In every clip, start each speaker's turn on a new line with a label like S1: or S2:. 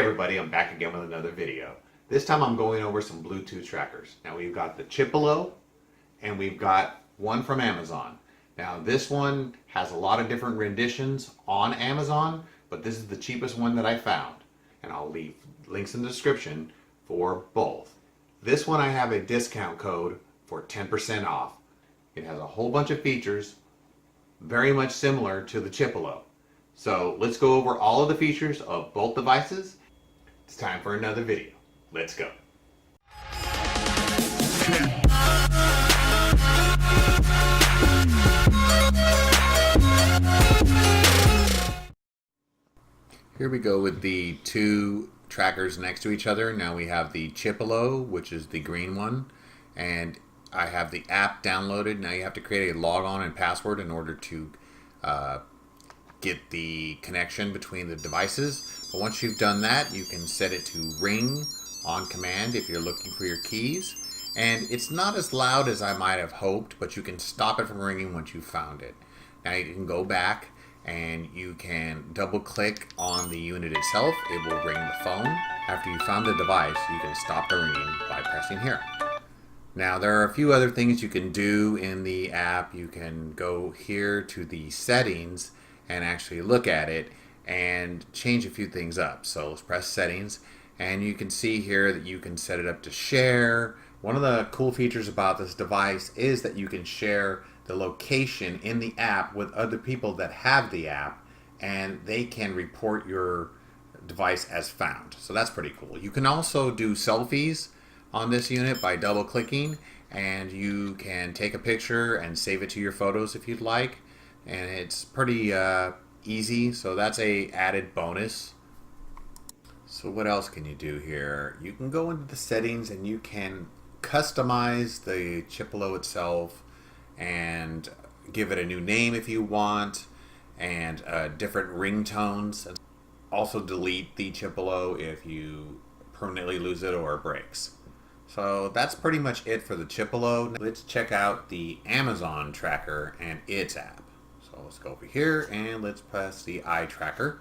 S1: Everybody, I'm back again with another video. This time I'm going over some Bluetooth trackers. Now we've got the Chipolo and we've got one from Amazon. Now this one has a lot of different renditions on Amazon, but this is the cheapest one that I found. And I'll leave links in the description for both. This one I have a discount code for 10% off. It has a whole bunch of features very much similar to the Chipolo. So let's go over all of the features of both devices. It's time for another video. Let's go. Here we go with the two trackers next to each other. Now we have the Chipolo, which is the green one, and I have the app downloaded. Now you have to create a logon and password in order to get the connection between the devices. But once you've done that, you can set it to ring on command if you're looking for your keys. And it's not as loud as I might have hoped, but you can stop it from ringing once you've found it. Now you can go back and you can double click on the unit itself. It will ring the phone. After you found the device, you can stop the ringing by pressing here. Now there are a few other things you can do in the app. You can go here to the settings and actually look at it and change a few things up. So let's press settings and you can see here that you can set it up to share. One of the cool features about this device is that you can share the location in the app with other people that have the app, and they can report your device as found. So that's pretty cool. You can also do selfies on this unit by double clicking, and you can take a picture and save it to your photos if you'd like, and it's pretty easy, so that's a added bonus. So what else can you do here? You can go into the settings and you can customize the Chipolo itself and give it a new name if you want, and different ringtones. Also delete the Chipolo if you permanently lose it or it breaks. So that's pretty much it for the Chipolo. Let's check out the Amazon tracker and its app. So let's go over here and let's press the eye tracker.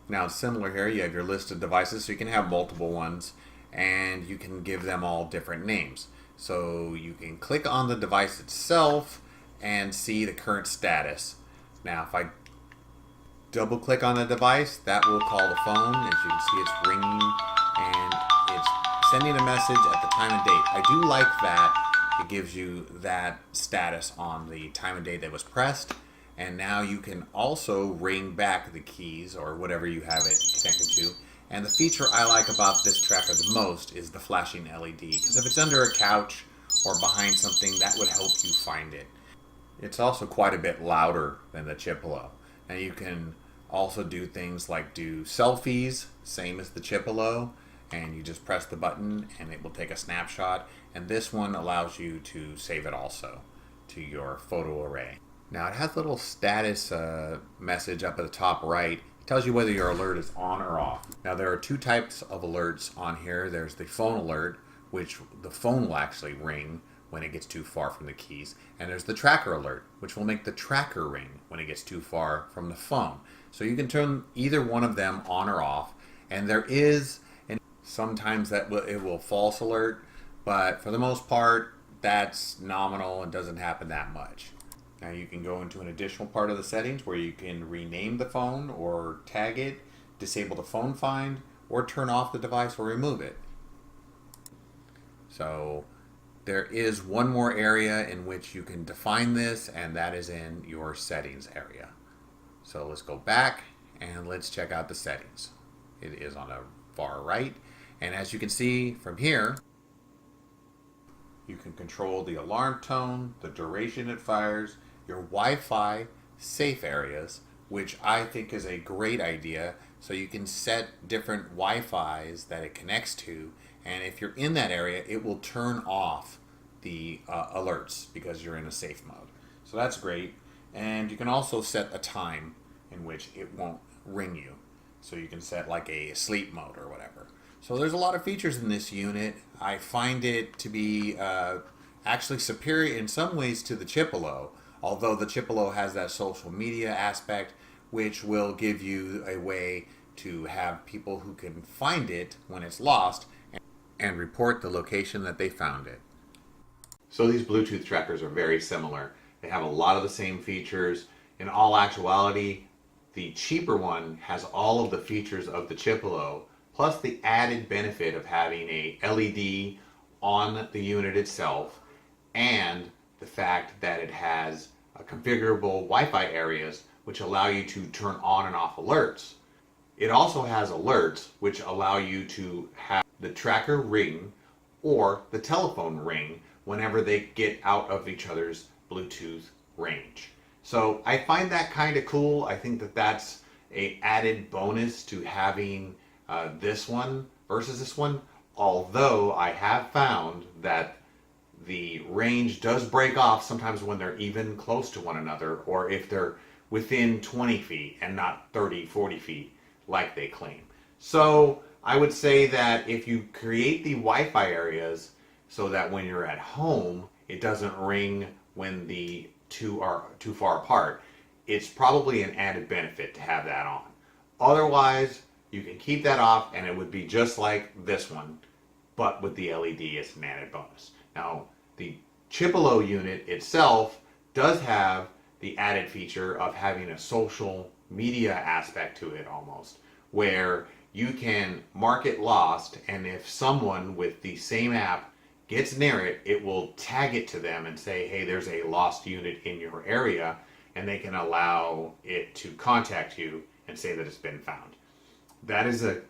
S1: Now it's similar here. You have your list of devices, so you can have multiple ones and you can give them all different names. So you can click on the device itself and see the current status. Now if I double click on the device, that will call the phone. As you can see, it's ringing and it's sending a message at the time and date. I do like that it gives you that status on the time and date that was pressed. And now you can also ring back the keys or whatever you have it connected to. And the feature I like about this tracker the most is the flashing LED, because if it's under a couch or behind something, that would help you find it. It's also quite a bit louder than the Chipolo. Now you can also do things like do selfies, same as the Chipolo, and you just press the button and it will take a snapshot. And this one allows you to save it also to your photo array. Now it has a little status message up at the top right. It tells you whether your alert is on or off. Now there are two types of alerts on here. There's the phone alert, which the phone will actually ring when it gets too far from the keys. And there's the tracker alert, which will make the tracker ring when it gets too far from the phone. So you can turn either one of them on or off. And there is, and sometimes it will false alert, but for the most part, that's nominal and doesn't happen that much. Now you can go into an additional part of the settings where you can rename the phone or tag it, disable the phone find, or turn off the device or remove it. So there is one more area in which you can define this, and that is in your settings area. So let's go back and let's check out the settings. It is on the far right, and as you can see from here, you can control the alarm tone, the duration it fires, your Wi-Fi safe areas, which I think is a great idea. So you can set different Wi-Fis that it connects to, and if you're in that area, it will turn off the alerts because you're in a safe mode. So that's great. And you can also set a time in which it won't ring you. So you can set like a sleep mode or whatever. So there's a lot of features in this unit. I find it to be actually superior in some ways to the Chipolo, although the Chipolo has that social media aspect, which will give you a way to have people who can find it when it's lost and report the location that they found it. So these Bluetooth trackers are very similar. They have a lot of the same features. In all actuality, the cheaper one has all of the features of the Chipolo, plus the added benefit of having a LED on the unit itself, and the fact that it has configurable Wi-Fi areas which allow you to turn on and off alerts. It also has alerts which allow you to have the tracker ring or the telephone ring whenever they get out of each other's Bluetooth range. So I find that kind of cool. I think that that's an added bonus to having this one versus this one. Although I have found that the range does break off sometimes when they're even close to one another, or if they're within 20 feet and not 30, 40 feet like they claim. So I would say that if you create the Wi-Fi areas so that when you're at home, it doesn't ring when the two are too far apart, it's probably an added benefit to have that on. Otherwise, you can keep that off and it would be just like this one, but with the LED as an added bonus. Now, the Chipolo unit itself does have the added feature of having a social media aspect to it almost, where you can mark it lost, and if someone with the same app gets near it, it will tag it to them and say, hey, there's a lost unit in your area, and they can allow it to contact you and say that it's been found. That is an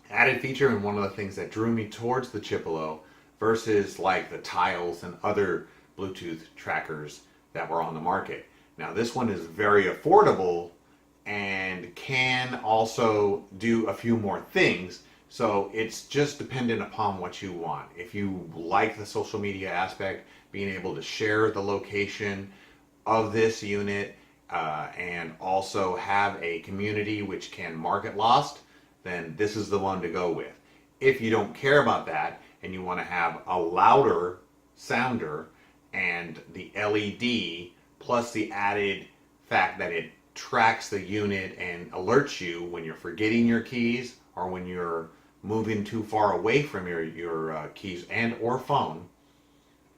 S1: added feature and one of the things that drew me towards the Chipolo versus like the Tiles and other Bluetooth trackers that were on the market. Now this one is very affordable and can also do a few more things, so it's just dependent upon what you want. If you like the social media aspect, being able to share the location of this unit and also have a community which can mark it lost, then this is the one to go with. If you don't care about that and you want to have a louder sounder and the LED plus the added fact that it tracks the unit and alerts you when you're forgetting your keys or when you're moving too far away from your keys and or phone,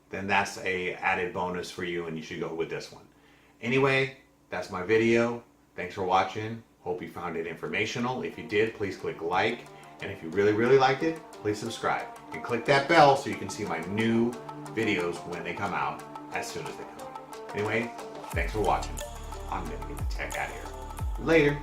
S1: then that's a added bonus for you and you should go with this one. Anyway, that's my video. Thanks for watching. Hope you found it informational. If you did, please click like. And if you really liked it, please subscribe. And click that bell so you can see my new videos when they come out as soon as they come out. Anyway, thanks for watching. I'm going to get the tech out of here. Later.